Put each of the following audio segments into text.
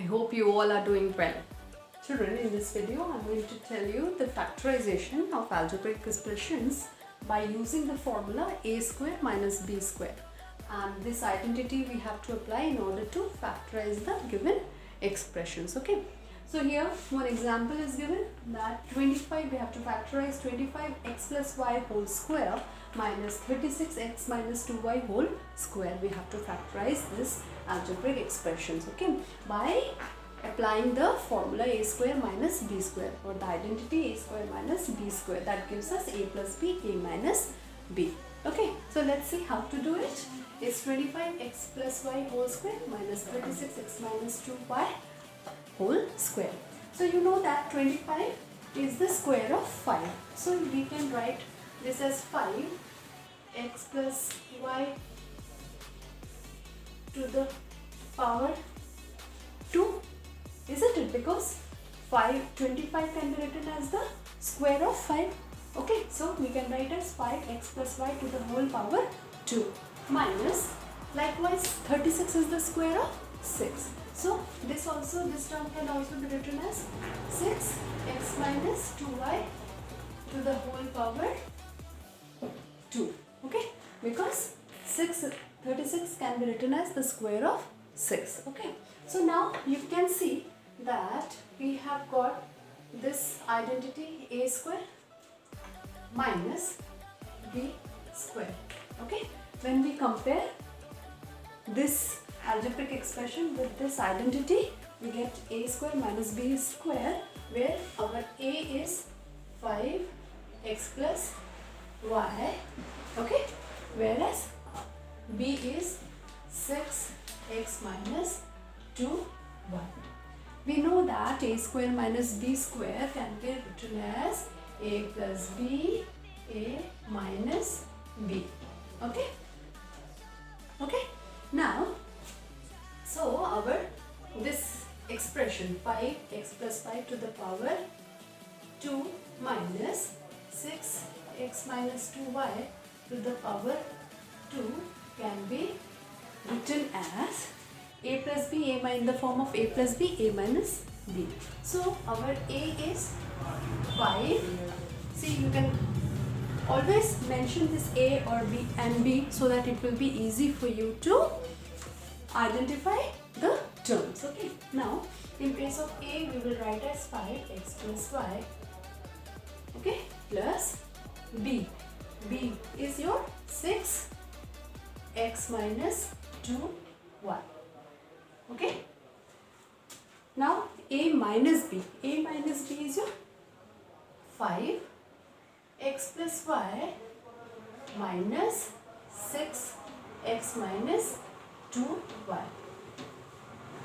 hope you all are doing well. Children, in this video I'm going to tell you the factorization of algebraic expressions by using the formula a square minus b square, and this identity we have to apply in order to factorize the given expressions. Okay, so here one example is given that 25 we have to factorize 25x plus y whole square minus 36x minus 2y whole square. We have to factorize this algebraic expressions, okay, by applying the formula a square minus b square, or the identity a square minus b square. That gives us a plus b, a minus b. Okay, so let's see how to do it. It's 25x plus y whole square minus 36x minus 2y whole square. So you know that 25 is the square of 5. So we can write this as 5x plus y to the power 2, isn't it? Because 25 can be written as the square of 5. Okay, so we can write as 5x plus y to the whole power 2 minus, likewise 36 is the square of 6. So this term can also be written as 6x minus 2y to the whole power 2. Okay, because 36 can be written as the square of 6. Okay, so now you can see that we have got this identity a square minus b square. Okay, when we compare this algebraic expression with this identity, we get a square minus b square, where our a is 5x plus y, okay, whereas b is 6x minus 2y. We know that a square minus b square can be written as a plus b, a minus b. Okay, okay, now so our this expression 5x plus 5 to the power 2 minus 6x minus 2y to the power 2 can be written as a plus b, in the form of a plus b, a minus b. So our a is 5. See, you can always mention this a or b and b so that it will be easy for you to identify the terms. Okay, now in place of a we will write as 5x plus y, okay, plus b. B is your 6x minus 2y. Okay, now a minus b. A minus b is your 5x plus y minus 6x minus 2y.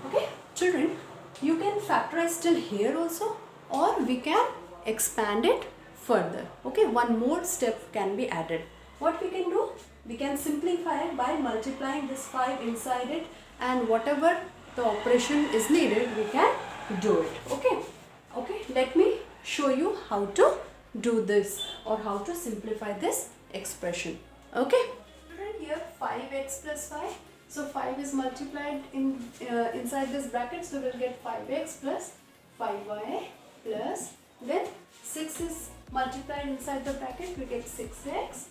Okay, children, you can factorize till here also, or we can expand it further. Okay, one more step can be added. What we can do? We can simplify it by multiplying this 5 inside it, and whatever the operation is needed, we can do it. Okay, okay, let me show you how to do this, or how to simplify this expression. Okay, here 5x plus 5. So 5 is multiplied inside this bracket, so we'll get 5x plus 5y, plus then 6 is multiplied inside the bracket, we get 6x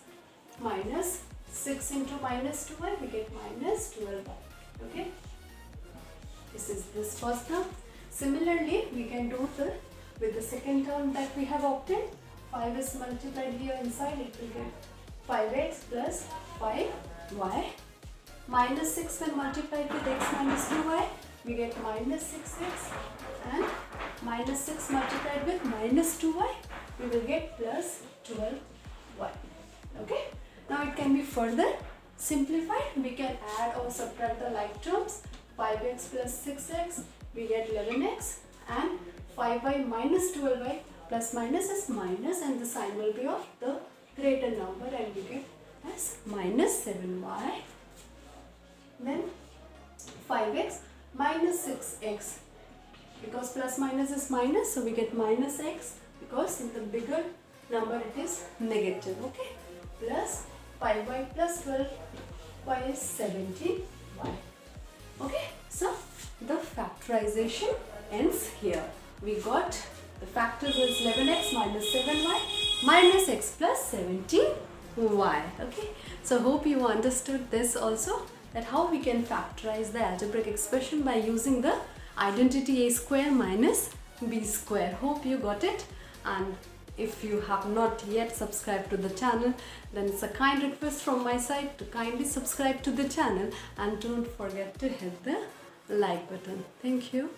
minus 6 into minus 2y, we get minus 12y. Okay, this is this first term. Similarly, we can do with the second term that we have obtained. 5 is multiplied here inside, it will get 5x plus 5y, minus 6 when multiplied with x minus 2y, we get minus 6x, and minus 6 multiplied with minus 2y, we will get plus 12y. Okay, now it can be further simplified. We can add or subtract the like terms. 5x plus 6x, we get 11x, and 5y minus 12y, plus minus is minus, and the sign will be of the greater number, and we get as minus 7y. Then 5x minus 6x, because plus minus is minus, so we get minus x, because in the bigger number it is negative. Okay, plus 5y plus 12y is 17y. Okay, so the factorization ends here. We got the factors is 11x minus 7y minus x plus 17y. Okay, so hope you understood this also, that how we can factorize the algebraic expression by using the identity a square minus b square. Hope you got it, and if you have not yet subscribed to the channel, then it's a kind request from my side to kindly subscribe to the channel and don't forget to hit the like button. Thank you.